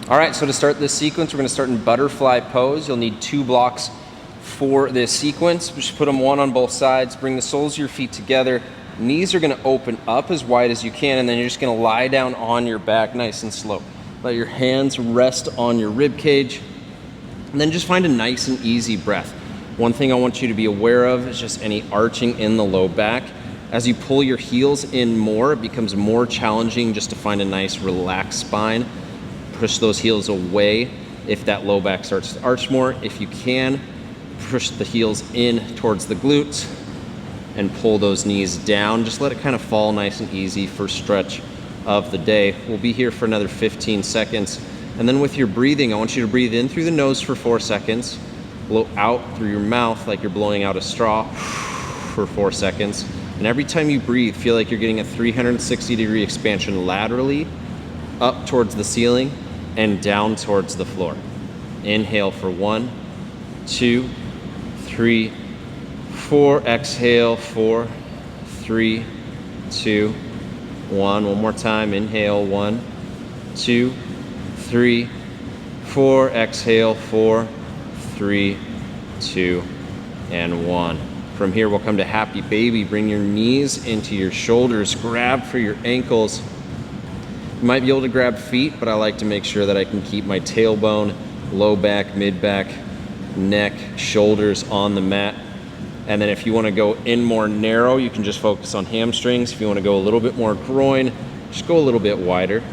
All right, so to start this sequence, we're gonna start in butterfly pose. You'll need 2 blocks for this sequence. Just put them one on both sides. Bring the soles of your feet together. Knees are gonna open up as wide as you can, and then you're just gonna lie down on your back nice and slow. Let your hands rest on your rib cage, and then just find a nice and easy breath. One thing I want you to be aware of is just any arching in the low back. As you pull your heels in more, it becomes more challenging just to find a nice relaxed spine. Push those heels away if that low back starts to arch more. If you can, push the heels in towards the glutes and pull those knees down. Just let it kind of fall nice and easy for stretch of the day. We'll be here for another 15 seconds. And then with your breathing, I want you to breathe in through the nose for 4 seconds, blow out through your mouth like you're blowing out a straw for 4 seconds. And every time you breathe, feel like you're getting a 360-degree expansion laterally up towards the ceiling and down towards the floor. Inhale for 1, 2, 3, 4. Exhale, 4, 3, 2, 1. One more time. Inhale, 1, 2, 3, 4. Exhale, 4, 3, 2, and 1. From here, we'll come to happy baby. Bring your knees into your shoulders. Grab for your ankles. You might be able to grab feet, but I like to make sure that I can keep my tailbone, low back, mid back, neck, shoulders on the mat. And then if you want to go in more narrow, you can just focus on hamstrings. If you want to go a little bit more groin, just go a little bit wider.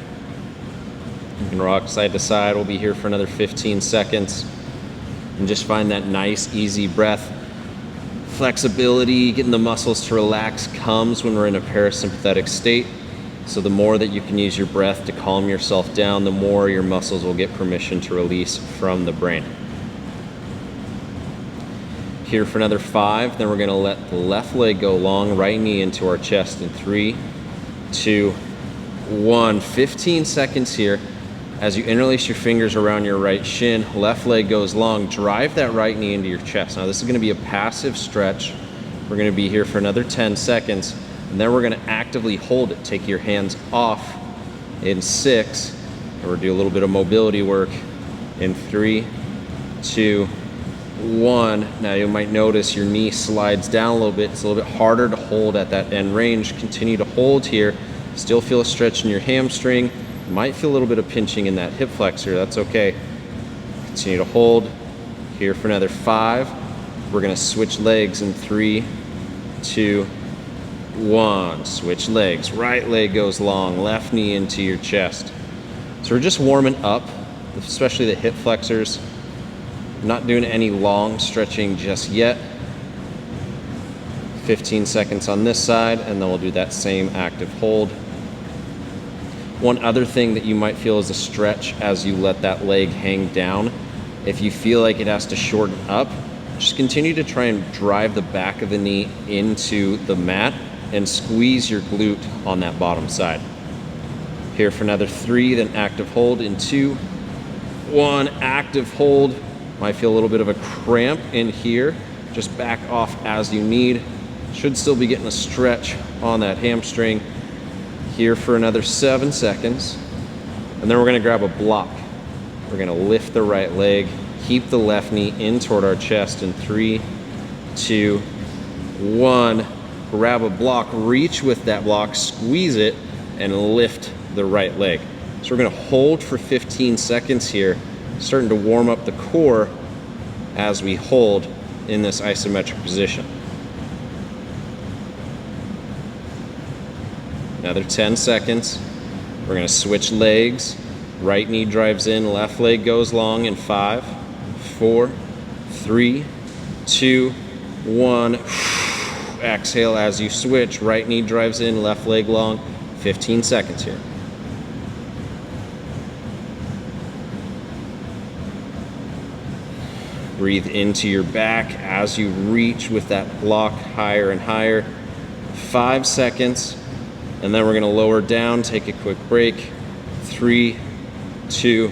You can rock side to side. We'll be here for another 15 seconds. And just find that nice, easy breath. Flexibility, getting the muscles to relax comes when we're in a parasympathetic state. So the more that you can use your breath to calm yourself down, the more your muscles will get permission to release from the brain. Here for another 5, then we're gonna let the left leg go long, right knee into our chest in 3, 2, 1. 15 seconds here. As you interlace your fingers around your right shin, left leg goes long, drive that right knee into your chest. Now this is gonna be a passive stretch. We're gonna be here for another 10 seconds. And then we're gonna actively hold it. Take your hands off in 6, and we'll do a little bit of mobility work in 3, 2, 1. Now you might notice your knee slides down a little bit. It's a little bit harder to hold at that end range. Continue to hold here. Still feel a stretch in your hamstring. You might feel a little bit of pinching in that hip flexor. That's okay. Continue to hold here for another 5. We're gonna switch legs in 3, 2, 1. Switch legs. Right leg goes long, left knee into your chest. So we're just warming up, especially the hip flexors. Not doing any long stretching just yet. 15 seconds on this side, and then we'll do that same active hold. One other thing that you might feel is a stretch as you let that leg hang down. If you feel like it has to shorten up, just continue to try and drive the back of the knee into the mat and squeeze your glute on that bottom side. Here for another 3, then active hold in 2, 1. Active hold. Might feel a little bit of a cramp in here. Just back off as you need. Should still be getting a stretch on that hamstring. Here for another 7 seconds. And then we're gonna grab a block. We're gonna lift the right leg, keep the left knee in toward our chest in 3, 2, 1. Grab a block, reach with that block, squeeze it, and lift the right leg. So we're gonna hold for 15 seconds here, starting to warm up the core as we hold in this isometric position. Another 10 seconds. We're gonna switch legs. Right knee drives in, left leg goes long in 5, 4, 3, 2, 1. Exhale as you switch. Right knee drives in, left leg long. 15 seconds here. Breathe into your back as you reach with that block higher and higher. 5 seconds. And then we're gonna lower down, take a quick break. 3, 2,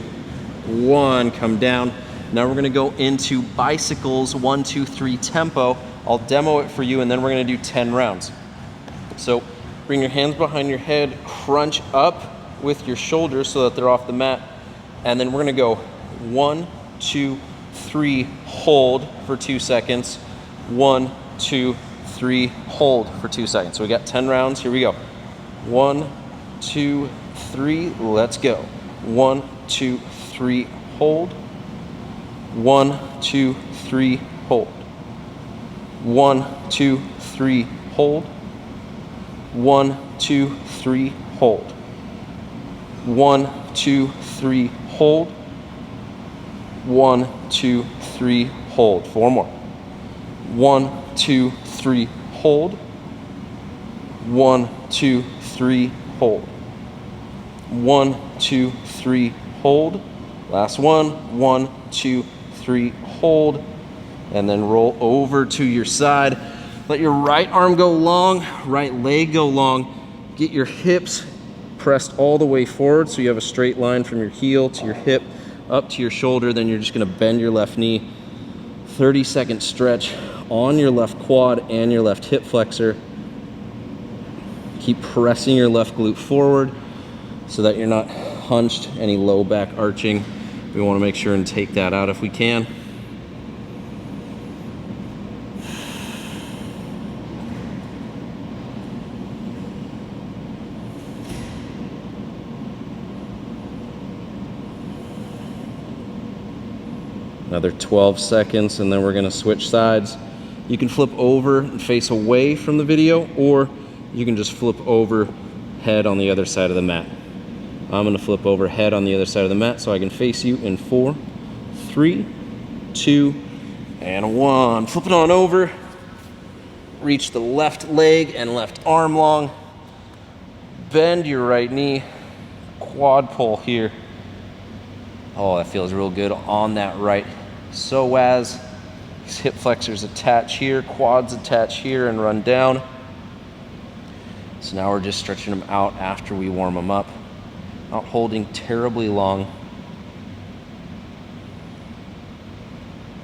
1, come down. Now we're gonna go into bicycles, 1, 2, 3 tempo. I'll demo it for you, and then we're gonna do 10 rounds. So bring your hands behind your head, crunch up with your shoulders so that they're off the mat. And then we're gonna go 1, 2, 3, hold for 2 seconds. 1, 2, 3, hold for 2 seconds. So we got 10 rounds, here we go. 1, 2, 3, let's go. 1, 2, 3, hold. 1, 2, 3, hold. 1, 2, 3, hold. 1, 2, 3, hold. 1, 2, 3, hold. 1, 2, 3, hold. 4 more. 1, 2, 3, hold. 1, 2, 3, hold. 1, 2, 3, hold. Last one. 1, 2, 3, hold. And then roll over to your side. Let your right arm go long, right leg go long. Get your hips pressed all the way forward so you have a straight line from your heel to your hip up to your shoulder. Then you're just gonna bend your left knee. 30-second stretch on your left quad and your left hip flexor. Keep pressing your left glute forward so that you're not hunched, any low back arching. We wanna make sure and take that out if we can. Another 12 seconds, and then we're gonna switch sides. You can flip over and face away from the video, or you can just flip over head on the other side of the mat. I'm gonna flip over head on the other side of the mat so I can face you in 4, 3, 2, and 1. Flip it on over. Reach the left leg and left arm long. Bend your right knee. Quad pull here. Oh, that feels real good on that right psoas. These hip flexors attach here, quads attach here and run down. So now we're just stretching them out after we warm them up. Not holding terribly long.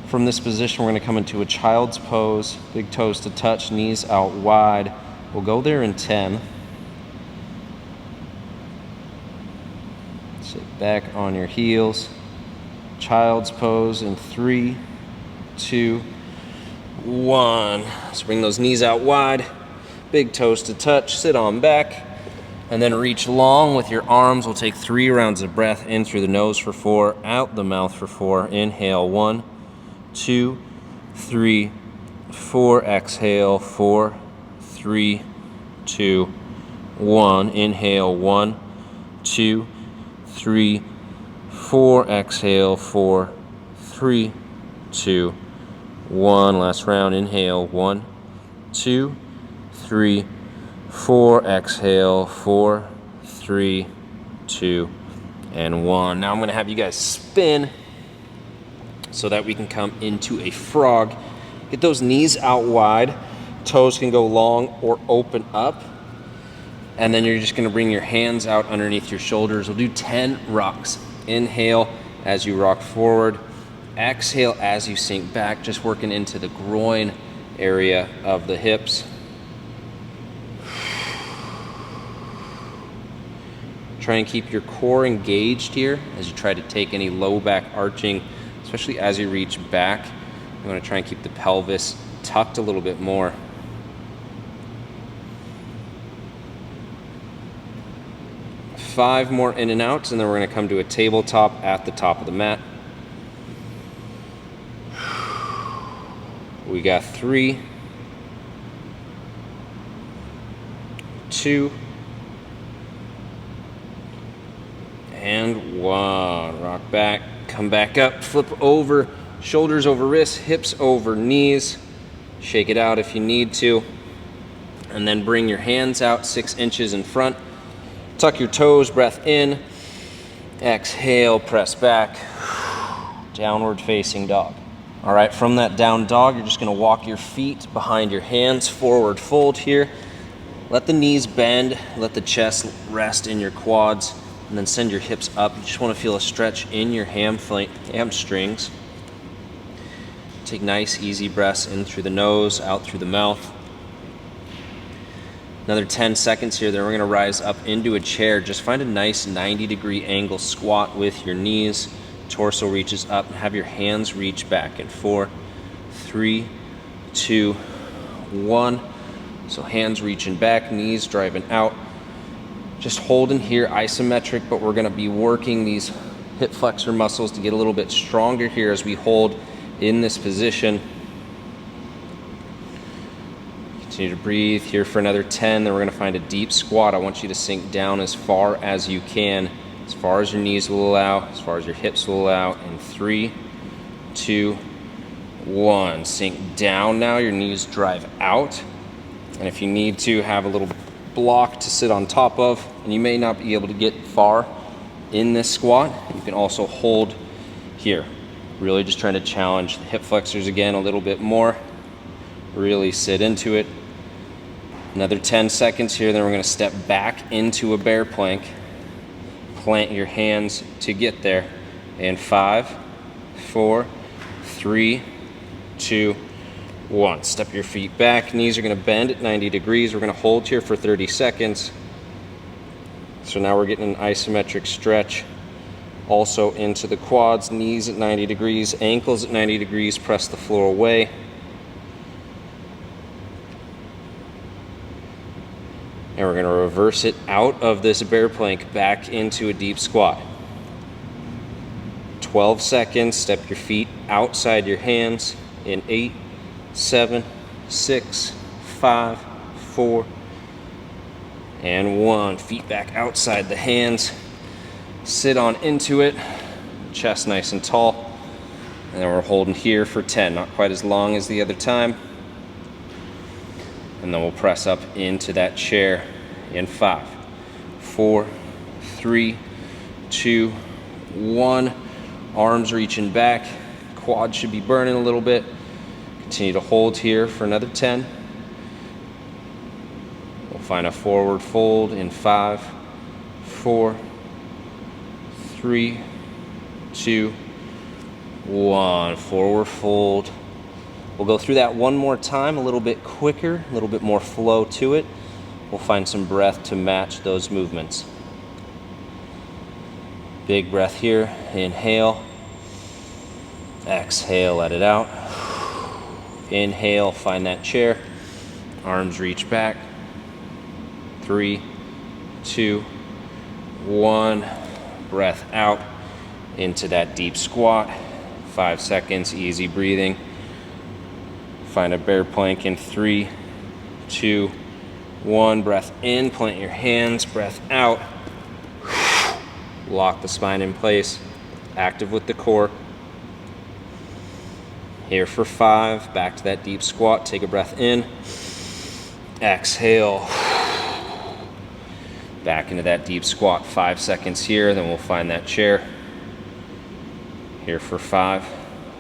From this position, we're gonna come into a child's pose, big toes to touch, knees out wide. We'll go there in 10. Sit back on your heels. Child's pose in 3, 2, 1. So bring those knees out wide, big toes to touch, sit on back, and then reach long with your arms. We'll take 3 rounds of breath in through the nose for 4, out the mouth for 4. Inhale, 1, 2, 3, 4. Exhale, 4, 3, 2, 1. Inhale, 1, 2, 3, 4. Exhale, 4, 3, 2, 1. Last round. Inhale, 1, 2, 3, 4. Exhale, 4, 3, 2, and 1. Now I'm going to have you guys spin so that we can come into a frog. Get those knees out wide. Toes can go long or open up. And then you're just gonna bring your hands out underneath your shoulders. We'll do 10 rocks. Inhale as you rock forward. Exhale as you sink back, just working into the groin area of the hips. Try and keep your core engaged here as you try to take any low back arching, especially as you reach back. You wanna try and keep the pelvis tucked a little bit more. 5 more in and outs, and then we're going to come to a tabletop at the top of the mat. We got 3, 2, and 1. Rock back, come back up, flip over, shoulders over wrists, hips over knees. Shake it out if you need to. And then bring your hands out 6 inches in front. Tuck your toes, breath in. Exhale, press back. Downward facing dog. All right, from that down dog, you're just gonna walk your feet behind your hands, forward fold here. Let the knees bend, let the chest rest in your quads, and then send your hips up. You just wanna feel a stretch in your hamstrings. Take nice, easy breaths in through the nose, out through the mouth. Another 10 seconds here, then we're gonna rise up into a chair. Just find a nice 90-degree angle, squat with your knees, torso reaches up, and have your hands reach back in 4, 3, 2, 1. So hands reaching back, knees driving out. Just holding here, isometric, but we're gonna be working these hip flexor muscles to get a little bit stronger here as we hold in this position. Continue to breathe here for another 10, then we're gonna find a deep squat. I want you to sink down as far as you can, as far as your knees will allow, as far as your hips will allow, in 3, 2, 1. Sink down now, your knees drive out. And if you need to, have a little block to sit on top of, and you may not be able to get far in this squat, you can also hold here. Really just trying to challenge the hip flexors again a little bit more. Really sit into it. Another 10 seconds here, then we're gonna step back into a bear plank. Plant your hands to get there. In 5, 4, 3, 2, 1. Step your feet back, knees are gonna bend at 90 degrees. We're gonna hold here for 30 seconds. So now we're getting an isometric stretch also into the quads, knees at 90 degrees, ankles at 90 degrees, press the floor away. And we're gonna reverse it out of this bear plank back into a deep squat. 12 seconds, step your feet outside your hands in 8, 7, 6, 5, 4, and 1. Feet back outside the hands. Sit on into it. Chest nice and tall. And then we're holding here for 10. Not quite as long as the other time. And then we'll press up into that chair in 5, 4, 3, 2, 1. Arms reaching back. Quads should be burning a little bit. Continue to hold here for another 10. We'll find a forward fold in 5, 4, 3, 2, 1. Forward fold. We'll go through that one more time, a little bit quicker, a little bit more flow to it. We'll find some breath to match those movements. Big breath here. Inhale. Exhale, let it out. Inhale, find that chair. Arms reach back. 3, 2, 1. Breath out into that deep squat. 5 seconds, easy breathing. Find a bear plank in 3, 2, 1. Breath in, plant your hands, breath out. Lock the spine in place, active with the core. Here for 5, back to that deep squat, take a breath in. Exhale. Back into that deep squat, 5 seconds here, then we'll find that chair. Here for 5,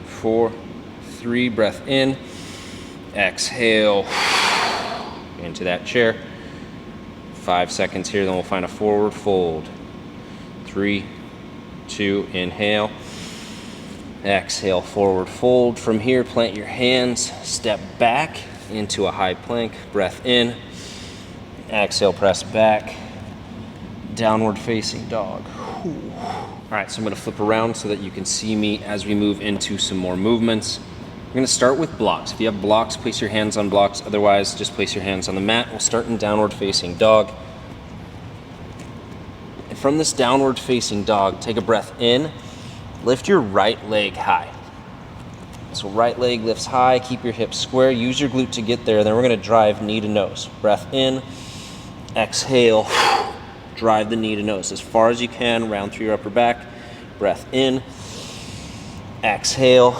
4, 3, breath in. Exhale into that chair. 5 seconds here, then we'll find a forward fold. 3, 2, inhale. Exhale, forward fold. From here, plant your hands, step back into a high plank. Breath in. Exhale, press back. Downward facing dog. Whew. All right, so I'm gonna flip around so that you can see me as we move into some more movements. We're gonna start with blocks. If you have blocks, place your hands on blocks. Otherwise, just place your hands on the mat. We'll start in downward facing dog. And from this downward facing dog, take a breath in. Lift your right leg high. So right leg lifts high, keep your hips square, use your glute to get there. Then we're gonna drive knee to nose. Breath in, exhale, drive the knee to nose as far as you can, round through your upper back. Breath in, exhale,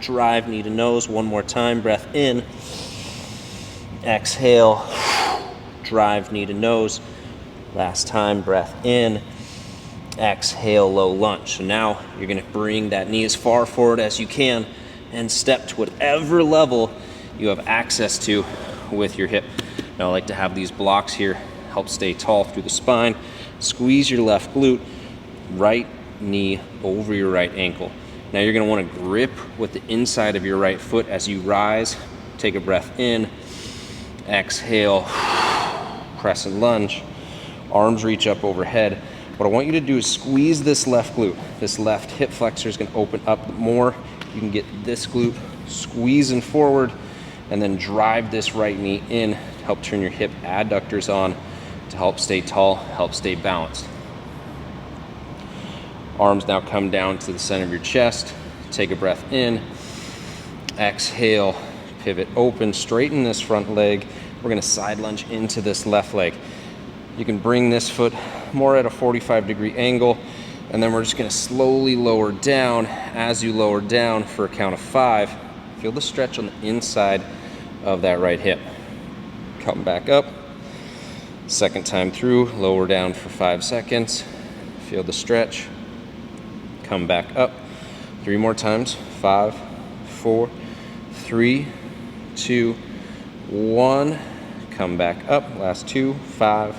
drive knee to nose. One more time, breath in, exhale, drive knee to nose. Last time, breath in, exhale, low lunge. So now you're gonna bring that knee as far forward as you can and step to whatever level you have access to with your hip. Now I like to have these blocks here, help stay tall through the spine. Squeeze your left glute, right knee over your right ankle. Now you're gonna wanna grip with the inside of your right foot as you rise. Take a breath in, exhale, crescent lunge. Arms reach up overhead. What I want you to do is squeeze this left glute. This left hip flexor is going to open up more. You can get this glute squeezing forward and then drive this right knee in to help turn your hip adductors on to help stay tall, help stay balanced. Arms now come down to the center of your chest. Take a breath in. Exhale, pivot open, straighten this front leg. We're going to side lunge into this left leg. You can bring this foot more at a 45-degree angle, and then we're just going to slowly lower down. As you lower down for a count of 5, feel the stretch on the inside of that right hip. Come back up. Second time through, lower down for 5 seconds. Feel the stretch. Come back up. 3 more times. 5, 4, 3, 2, 1. Come back up. Last 2. 5,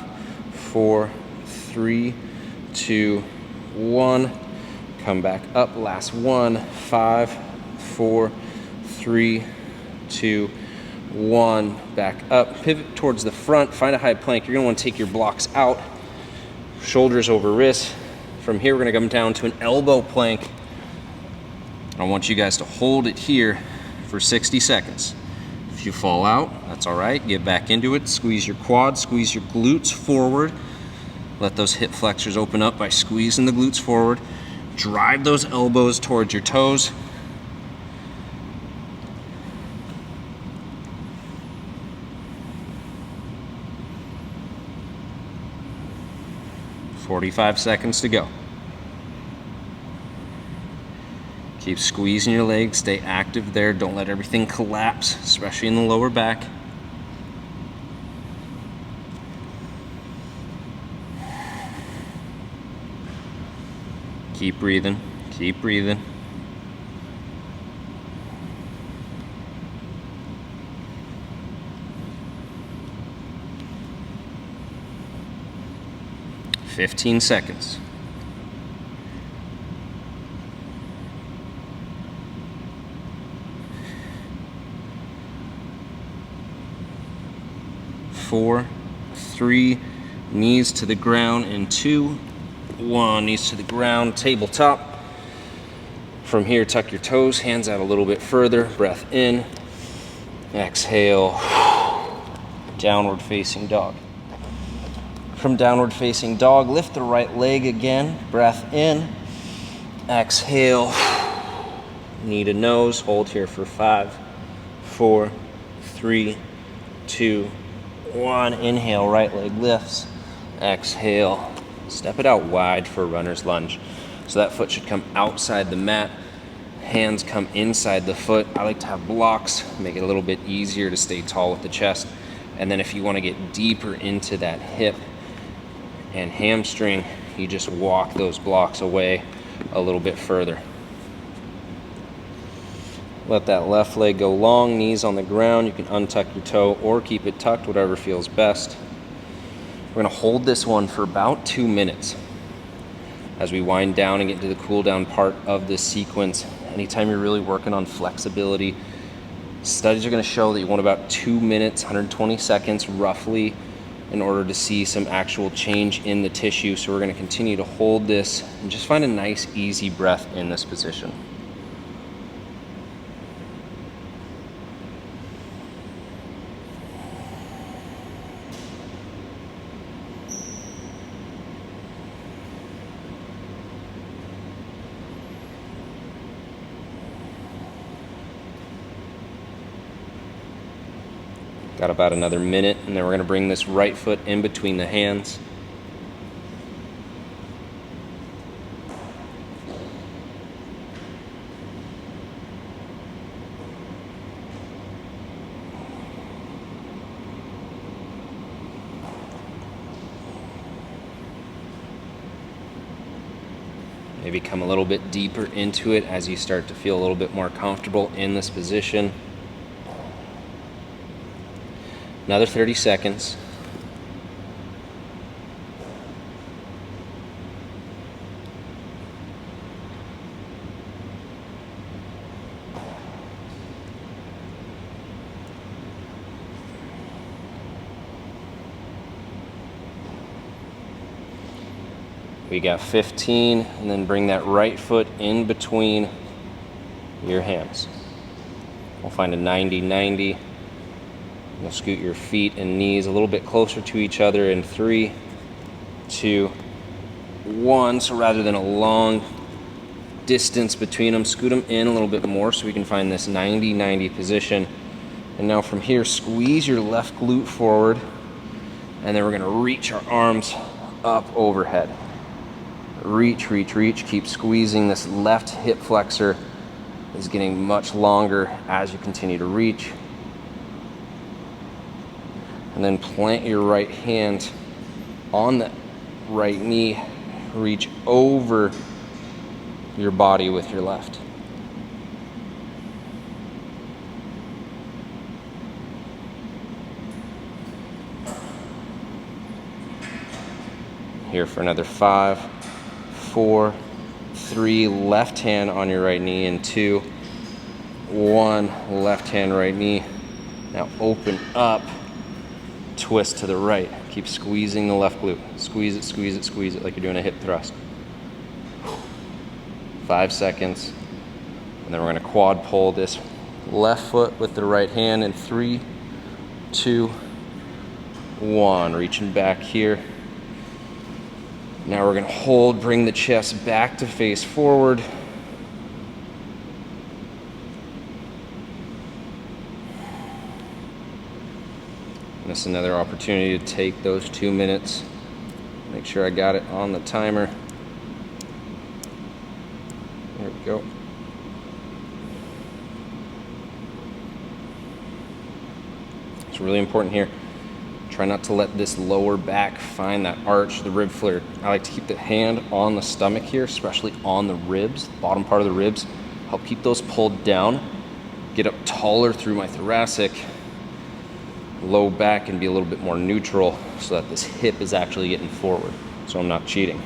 4, 3, 2, 1. Come back up. Last 1. 5, 4, 3, 2, 1. Back up. Pivot towards the front. Find a high plank. You're going to want to take your blocks out. Shoulders over wrists. From here, we're going to come down to an elbow plank. I want you guys to hold it here for 60 seconds. If you fall out, that's all right. Get back into it. Squeeze your quads, squeeze your glutes forward. Let those hip flexors open up by squeezing the glutes forward. Drive those elbows towards your toes. "45 seconds to go." Keep squeezing your legs, stay active there. Don't let everything collapse, especially in the lower back. Keep breathing, keep breathing. "15 seconds. 4, 3, knees to the ground, and 2, 1, knees to the ground, tabletop. From here, tuck your toes, hands out a little bit further, breath in, exhale, downward facing dog. From downward facing dog, lift the right leg again, breath in, exhale, knee to nose, hold here for 5, 4, 3, 2, 1. Inhale, right leg lifts, exhale, step it out wide for a runner's lunge. So that foot should come outside the mat, hands come inside the foot. I like to have blocks, make it a little bit easier to stay tall with the chest. And then if you want to get deeper into that hip and hamstring, you just walk those blocks away a little bit further. Let that left leg go long, knees on the ground. You can untuck your toe or keep it tucked, whatever feels best. We're going to hold this one for about 2 minutes as we wind down and get into the cool down part of this sequence. Anytime you're really working on flexibility, studies are going to show that you want about 2 minutes, 120 seconds roughly, in order to see some actual change in the tissue. So we're going to continue to hold this and just find a nice, easy breath in this position. Got about another minute, and then we're going to bring this right foot in between the hands. Maybe come a little bit deeper into it as you start to feel a little bit more comfortable in this position. Another 30 seconds. We got 15, and then bring that right foot in between your hands. We'll find a 90-90. You'll scoot your feet and knees a little bit closer to each other in 3, 2, 1. So rather than a long distance between them, scoot them in a little bit more so we can find this 90-90 position. And now from here, squeeze your left glute forward, and then we're gonna reach our arms up overhead. Reach, reach, reach. Keep squeezing. This left hip flexor is getting much longer as you continue to reach. And then plant your right hand on the right knee. Reach over your body with your left. Here for another 5, 4, 3, left hand on your right knee, and 2, 1, left hand, right knee. Now open up, twist to the right. Keep squeezing the left glute. Squeeze it, squeeze it, squeeze it like you're doing a hip thrust. 5 seconds. And then we're gonna quad pull this left foot with the right hand in 3, 2, 1. Reaching back here. Now we're gonna hold, bring the chest back to face forward. And this is another opportunity to take those 2 minutes. Make sure I got it on the timer. There we go. It's really important here. Try not to let this lower back find that arch, the rib flare. I like to keep the hand on the stomach here, especially on the ribs, the bottom part of the ribs. Help keep those pulled down. Get up taller through my thoracic, low back, and be a little bit more neutral so that this hip is actually getting forward, so I'm not cheating.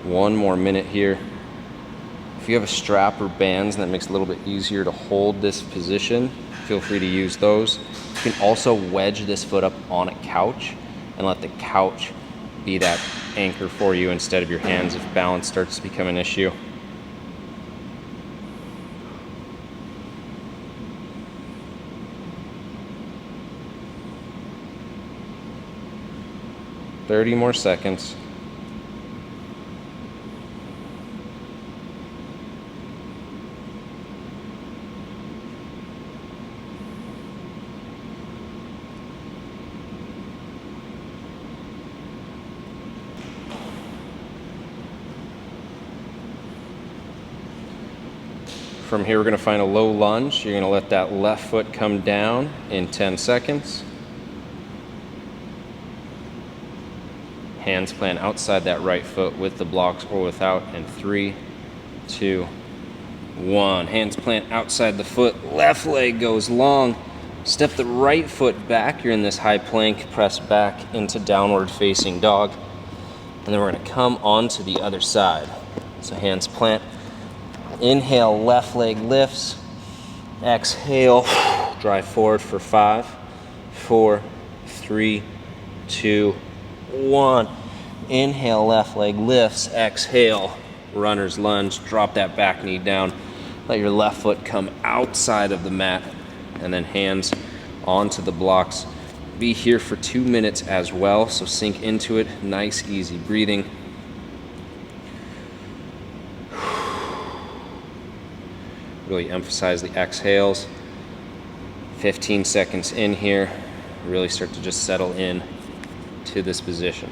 One more minute here. If you have a strap or bands, and that makes it a little bit easier to hold this position, feel free to use those. You can also wedge this foot up on a couch and let the couch be that anchor for you instead of your hands if balance starts to become an issue. "30 more seconds. From here, we're gonna find a low lunge. You're gonna let that left foot come down in 10 seconds. Hands plant outside that right foot with the blocks or without in 3, 2, 1. Hands plant outside the foot, left leg goes long. Step the right foot back. You're in this high plank, press back into downward facing dog. And then we're gonna come onto the other side. So hands plant. Inhale, left leg lifts. Exhale, drive forward for 5, 4, 3, 2, 1. Inhale, left leg lifts. Exhale, runner's lunge. Drop that back knee down. Let your left foot come outside of the mat, and then hands onto the blocks. Be here for 2 minutes as well, so sink into it. Nice, easy breathing. Really emphasize the exhales. 15 seconds in here. Really start to just settle in to this position.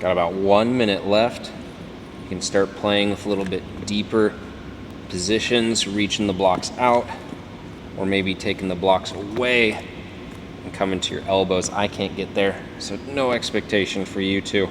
Got about 1 minute left. You can start playing with a little bit deeper positions, reaching the blocks out. or maybe taking the blocks away and coming to your elbows. I can't get there, so no expectation for you to.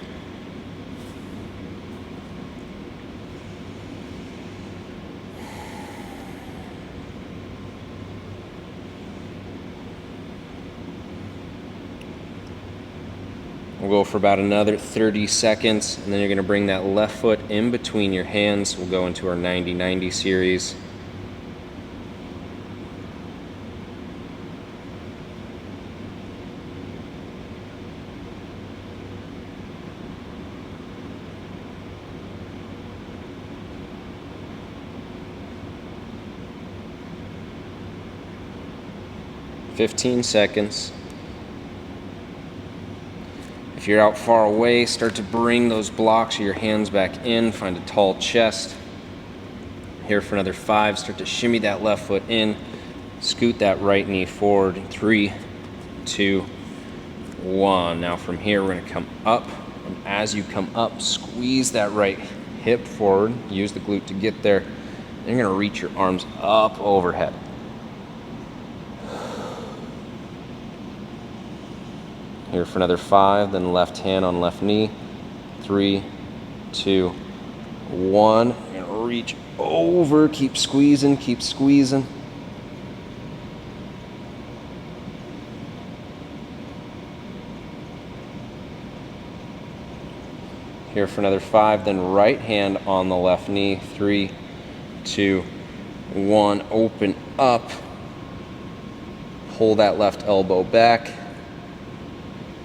We'll go for about another 30 seconds, and then you're going to bring that left foot in between your hands. We'll go into our 90-90 series. "15 seconds. If you're out far away, start to bring those blocks or your hands back in. Find a tall chest. Here for another 5. Start to shimmy that left foot in. Scoot that right knee forward. 3, 2, 1. Now from here, we're going to come up. And as you come up, squeeze that right hip forward. Use the glute to get there. Then you're going to reach your arms up overhead. Here for another 5, then left hand on left knee. 3, 2, 1. You're gonna reach over, keep squeezing, keep squeezing. Here for another 5, then right hand on the left knee. 3, 2, 1. Open up. Pull that left elbow back.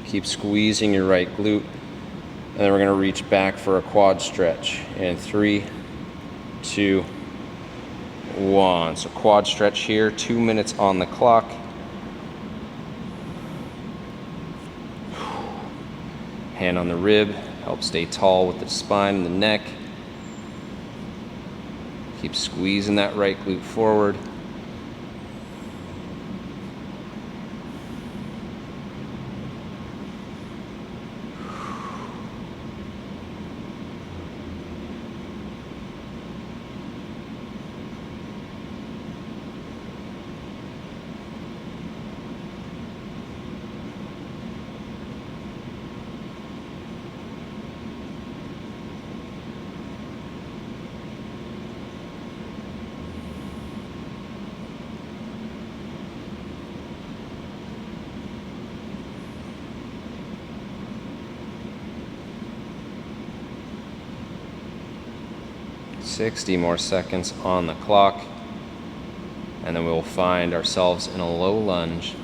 Keep squeezing your right glute. And then we're going to reach back for a quad stretch. And 3, 2, 1. So quad stretch here, 2 minutes on the clock. Hand on the rib, help stay tall with the spine and the neck. Keep squeezing that right glute forward. "60 more seconds on the clock, and then we will find ourselves in a low lunge.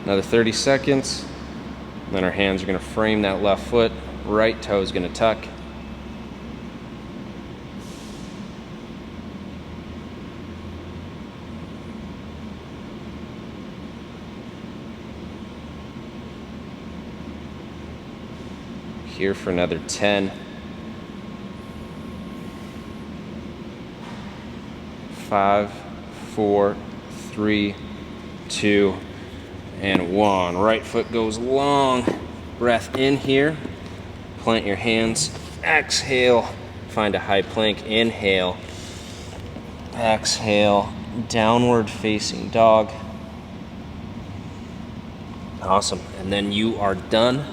Another 30 seconds. Then our hands are going to frame that left foot. Right toe is going to tuck. Here for another 10. 5, 4, 3, 2, and 1. Right foot goes long. Breath in here. Plant your hands. Exhale. Find a high plank. Inhale. Exhale. Downward facing dog. Awesome. And then you are done.